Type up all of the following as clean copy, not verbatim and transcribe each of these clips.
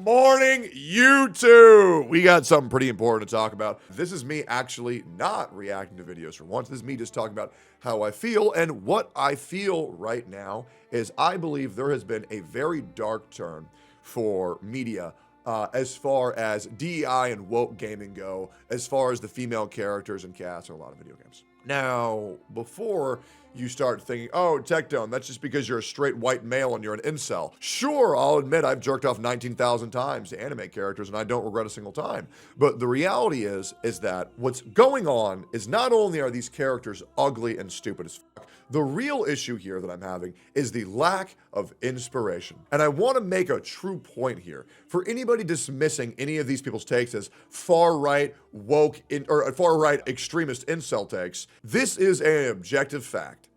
morning, YouTube! We got something pretty important to talk about. This is me actually not reacting to videos for once. This is me just talking about how I feel, and what I feel right now is I believe there has been a very dark turn for media as far as DEI and woke gaming go, as far as the female characters and casts in a lot of video games. Now, before you start thinking, oh, Tectone, that's just because you're a straight white male and you're an incel. Sure, I'll admit I've jerked off 19,000 times to anime characters and I don't regret a single time. But the reality is that what's going on is not only are these characters ugly and stupid as fuck, the real issue here that I'm having is the lack of inspiration. And I want to make a true point here. For anybody dismissing any of these people's takes as far-right, woke, or far-right extremist incel takes, this is an objective fact.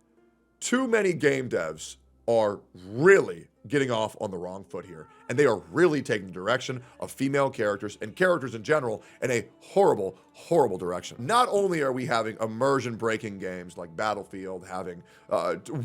Too many game devs are really getting off on the wrong foot here, and they are really taking the direction of female characters and characters in general in a horrible, horrible direction. Not only are we having immersion-breaking games like Battlefield having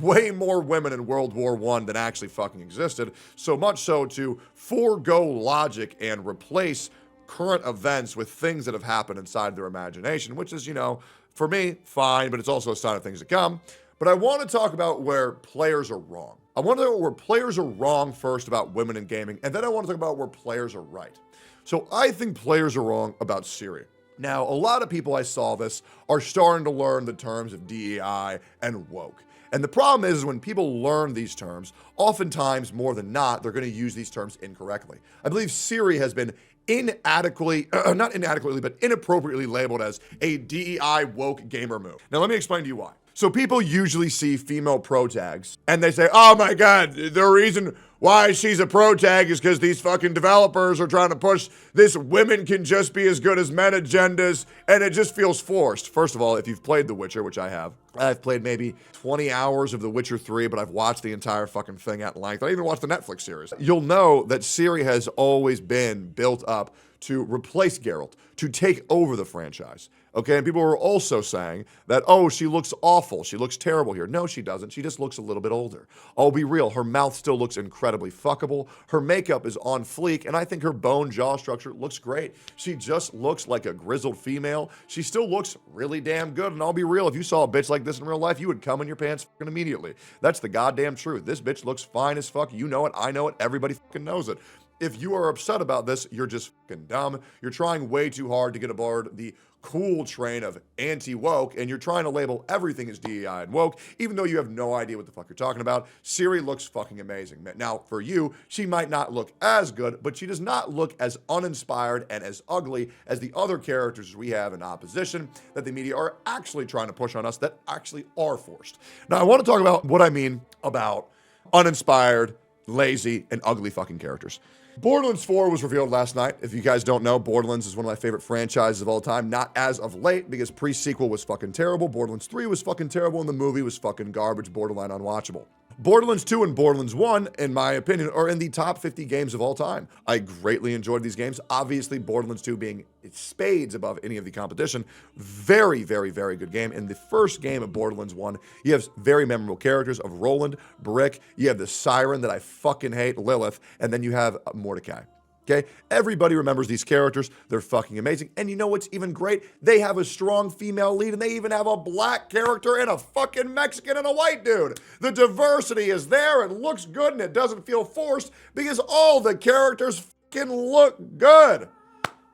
way more women in World War I than actually fucking existed, so much so to forego logic and replace current events with things that have happened inside their imagination, which is, you know, for me, fine, but it's also a sign of things to come. But I want to talk about where players are wrong. I want to talk about where players are wrong first about women in gaming, and then I want to talk about where players are right. So I think players are wrong about Siri. Now, a lot of people I saw this are starting to learn the terms of DEI and woke. And the problem is when people learn these terms, oftentimes more than not, they're going to use these terms incorrectly. I believe Siri has been not inadequately, but inappropriately labeled as a DEI woke gamer move. Now, let me explain to you why. So people usually see female pro tags and they say, oh my God, the reason why she's a pro tag is because these fucking developers are trying to push this women can just be as good as men agendas, and it just feels forced. First of all, if you've played The Witcher, which I have, I've played maybe 20 hours of The Witcher 3, but I've watched the entire fucking thing at length. I even watched the Netflix series. You'll know that Ciri has always been built up to replace Geralt, to take over the franchise. Okay, and people were also saying that, oh, she looks awful, she looks terrible here. No, she doesn't. She just looks a little bit older. I'll be real, her mouth still looks incredibly fuckable. Her makeup is on fleek, and I think her bone jaw structure looks great. She just looks like a grizzled female. She still looks really damn good, and I'll be real, if you saw a bitch like this in real life, you would come in your pants fucking immediately. That's the goddamn truth. This bitch looks fine as fuck. You know it, I know it, everybody fucking knows it. If you are upset about this, you're just fucking dumb. You're trying way too hard to get aboard the cool train of anti-woke, and you're trying to label everything as DEI and woke, even though you have no idea what the fuck you're talking about. Ciri looks fucking amazing. Now, for you, she might not look as good, but she does not look as uninspired and as ugly as the other characters we have in opposition that the media are actually trying to push on us that actually are forced. Now, I want to talk about what I mean about uninspired, lazy, and ugly fucking characters. Borderlands 4 was revealed last night. If you guys don't know, Borderlands is one of my favorite franchises of all time. Not as of late, because pre-sequel was fucking terrible. Borderlands 3 was fucking terrible, and the movie was fucking garbage, borderline unwatchable. Borderlands 2 and Borderlands 1, in my opinion, are in the top 50 games of all time. I greatly enjoyed these games. Obviously, Borderlands 2 being spades above any of the competition. Very, very, very good game. In the first game of Borderlands 1, you have very memorable characters of Roland, Brick, you have the Siren that I fucking hate, Lilith, and then you have Mordecai. Okay, everybody remembers these characters. They're fucking amazing. And you know what's even great? They have a strong female lead, and they even have a black character and a fucking Mexican and a white dude. The diversity is there. It looks good, and it doesn't feel forced because all the characters fucking look good.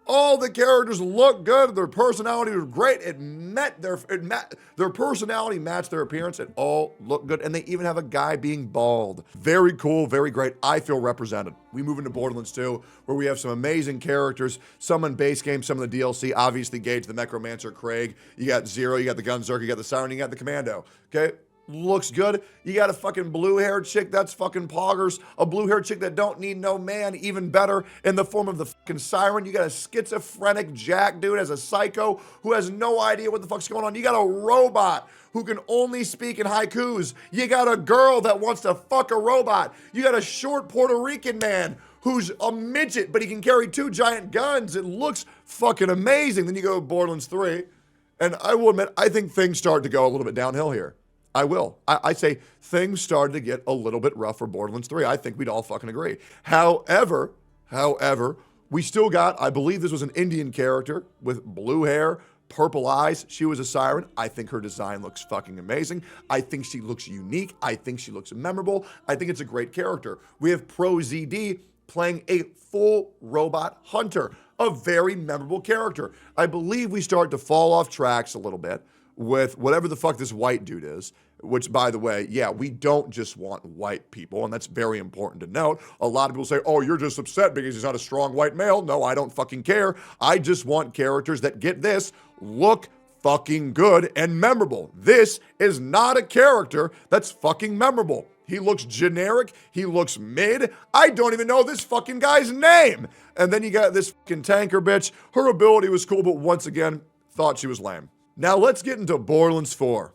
All the characters look good. Their personality was great. Their personality matched their appearance. It all looked good. And they even have a guy being bald. Very cool, very great. I feel represented. We move into Borderlands 2, where we have some amazing characters. Some in base game, some in the DLC. Obviously, Gage, the Necromancer, Craig. You got Zero, you got the Gunzerker, you got the Siren, you got the Commando. Okay? Looks good. You got a fucking blue-haired chick, that's fucking poggers. A blue-haired chick that don't need no man, even better, in the form of the fucking Siren. You got a schizophrenic jack dude as a psycho who has no idea what the fuck's going on. You got a robot who can only speak in haikus. You got a girl that wants to fuck a robot. You got a short Puerto Rican man who's a midget, but he can carry 2 giant guns. It looks fucking amazing. Then you go to Borderlands 3, and I will admit, I think things start to go a little bit downhill here. I will. I say things started to get a little bit rough for Borderlands 3. I think we'd all fucking agree. However, However, we still got, I believe this was an Indian character with blue hair, purple eyes. She was a siren. I think her design looks fucking amazing. I think she looks unique. I think she looks memorable. I think it's a great character. We have Pro ZD playing a full robot hunter, a very memorable character. I believe we start to fall off tracks a little bit with whatever the fuck this white dude is, which, by the way, yeah, we don't just want white people, and that's very important to note. A lot of people say, oh, you're just upset because he's not a strong white male. No, I don't fucking care. I just want characters that, get this, look fucking good and memorable. This is not a character that's fucking memorable. He looks generic. He looks mid. I don't even know this fucking guy's name. And then you got this fucking tanker bitch. Her ability was cool, but once again, thought she was lame. Now let's get into Borderlands 4.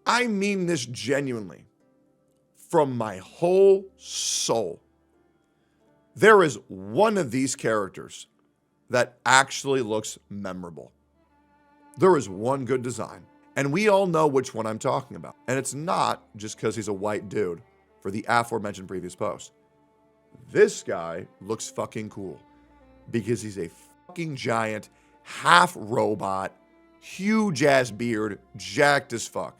I mean this genuinely, from my whole soul. There is one of these characters that actually looks memorable. There is one good design, and we all know which one I'm talking about. And it's not just because he's a white dude for the aforementioned previous post. This guy looks fucking cool because he's a fucking giant, half robot, huge ass beard, jacked as fuck.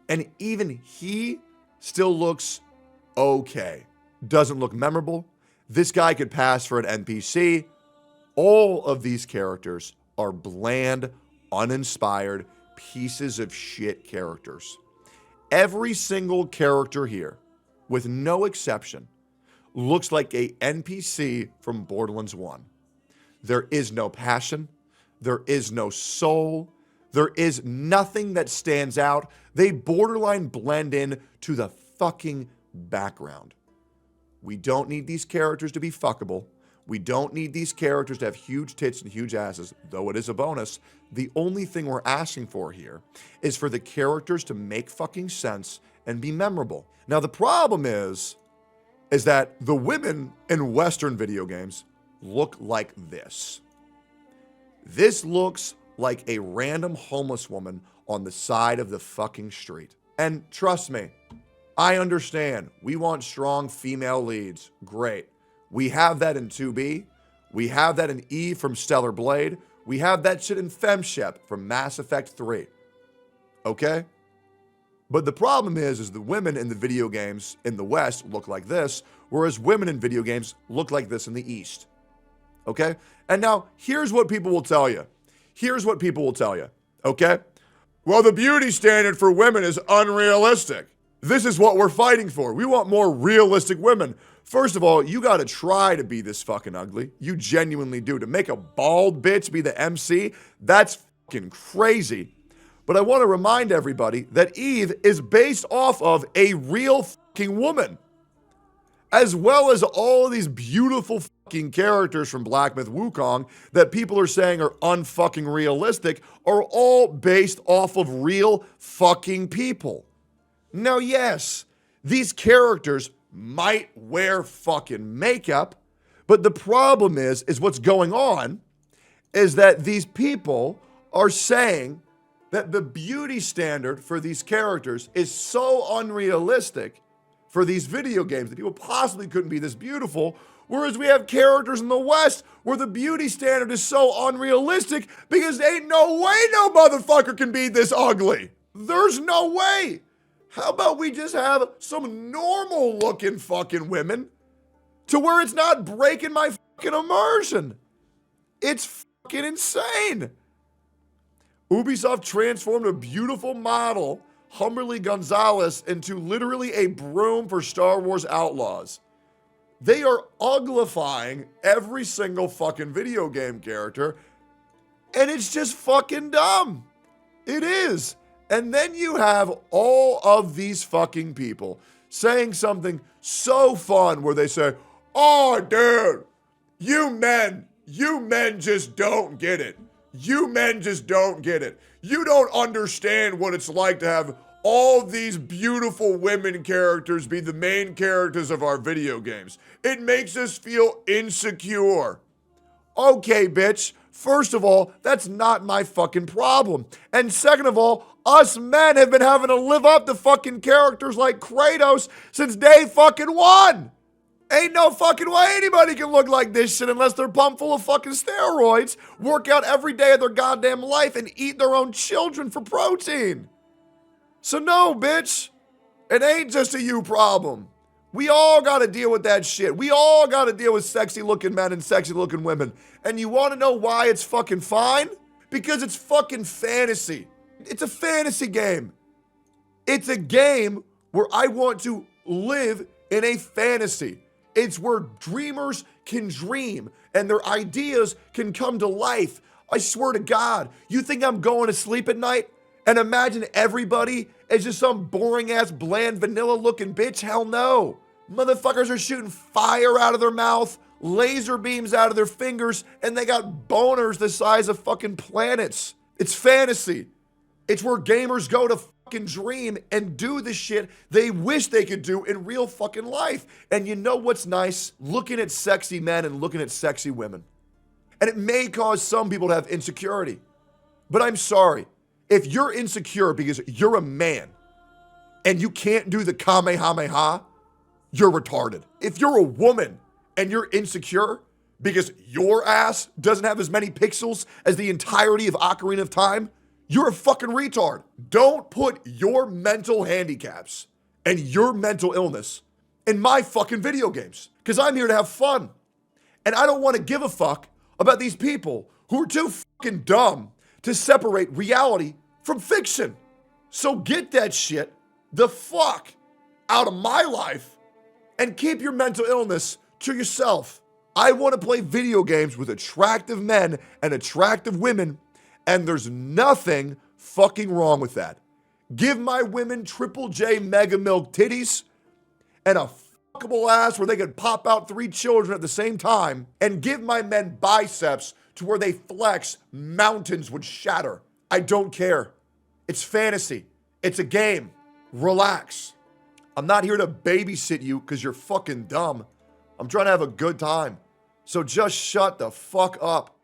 And even he still looks okay. Doesn't look memorable. This guy could pass for an NPC. All of these characters are bland, uninspired pieces of shit characters. Every single character here, with no exception, looks like a NPC from Borderlands 1. There is no passion. There is no soul. There is nothing that stands out. They borderline blend in to the fucking background. We don't need these characters to be fuckable. We don't need these characters to have huge tits and huge asses, though it is a bonus. The only thing we're asking for here is for the characters to make fucking sense and be memorable. Now, the problem is that the women in Western video games look like this. This looks like a random homeless woman on the side of the fucking street. And trust me, I understand. We want strong female leads. Great. We have that in 2B. We have that in Eve from Stellar Blade. We have that shit in FemShep from Mass Effect 3. Okay? But the problem is the women in the video games in the West look like this, whereas women in video games look like this in the East. Okay? And now, here's what people will tell you. Here's what people will tell you, okay? Well, the beauty standard for women is unrealistic. This is what we're fighting for. We want more realistic women. First of all, you gotta try to be this fucking ugly. You genuinely do. To make a bald bitch be the MC, that's fucking crazy. But I want to remind everybody that Eve is based off of a real fucking woman. As well as all of these beautiful fucking characters from Black Myth Wukong that people are saying are unfucking realistic are all based off of real fucking people. Now, yes, these characters might wear fucking makeup, but the problem is what's going on is that these people are saying that the beauty standard for these characters is so unrealistic for these video games that people possibly couldn't be this beautiful, whereas we have characters in the West where the beauty standard is so unrealistic because ain't no way no motherfucker can be this ugly. There's no way. How about we just have some normal looking fucking women to where it's not breaking my fucking immersion? It's fucking insane. Ubisoft transformed a beautiful model, Humberly Gonzalez, into literally a broom for Star Wars Outlaws. They are uglifying every single fucking video game character, and it's just fucking dumb. It is. And then you have all of these fucking people saying something so fun where they say, oh, dude, you men just don't get it. You men just don't get it. You don't understand what it's like to have all these beautiful women characters be the main characters of our video games. It makes us feel insecure. Okay, bitch. First of all, that's not my fucking problem. And second of all, us men have been having to live up to fucking characters like Kratos since day fucking one. Ain't no fucking way anybody can look like this shit unless they're pumped full of fucking steroids, work out every day of their goddamn life, and eat their own children for protein. So no, bitch. It ain't just a you problem. We all gotta deal with that shit. We all gotta deal with sexy looking men and sexy looking women. And you wanna know why it's fucking fine? Because it's fucking fantasy. It's a fantasy game. It's a game where I want to live in a fantasy. It's where dreamers can dream and their ideas can come to life. I swear to God, you think I'm going to sleep at night and imagine everybody is just some boring ass, bland, vanilla looking bitch? Hell no. Motherfuckers are shooting fire out of their mouth, laser beams out of their fingers, and they got boners the size of fucking planets. It's fantasy. It's where gamers go to fucking dream and do the shit they wish they could do in real fucking life. And you know what's nice? Looking at sexy men and looking at sexy women. And it may cause some people to have insecurity. But I'm sorry. If you're insecure because you're a man and you can't do the Kamehameha, you're retarded. If you're a woman and you're insecure because your ass doesn't have as many pixels as the entirety of Ocarina of Time, you're a fucking retard. Don't put your mental handicaps and your mental illness in my fucking video games, because I'm here to have fun. And I don't want to give a fuck about these people who are too fucking dumb to separate reality from fiction. So get that shit the fuck out of my life and keep your mental illness to yourself. I want to play video games with attractive men and attractive women, and there's nothing fucking wrong with that. Give my women Triple J Mega Milk titties and a fuckable ass where they could pop out 3 children at the same time, and give my men biceps to where they flex, mountains would shatter. I don't care. It's fantasy. It's a game. Relax. I'm not here to babysit you because you're fucking dumb. I'm trying to have a good time. So just shut the fuck up.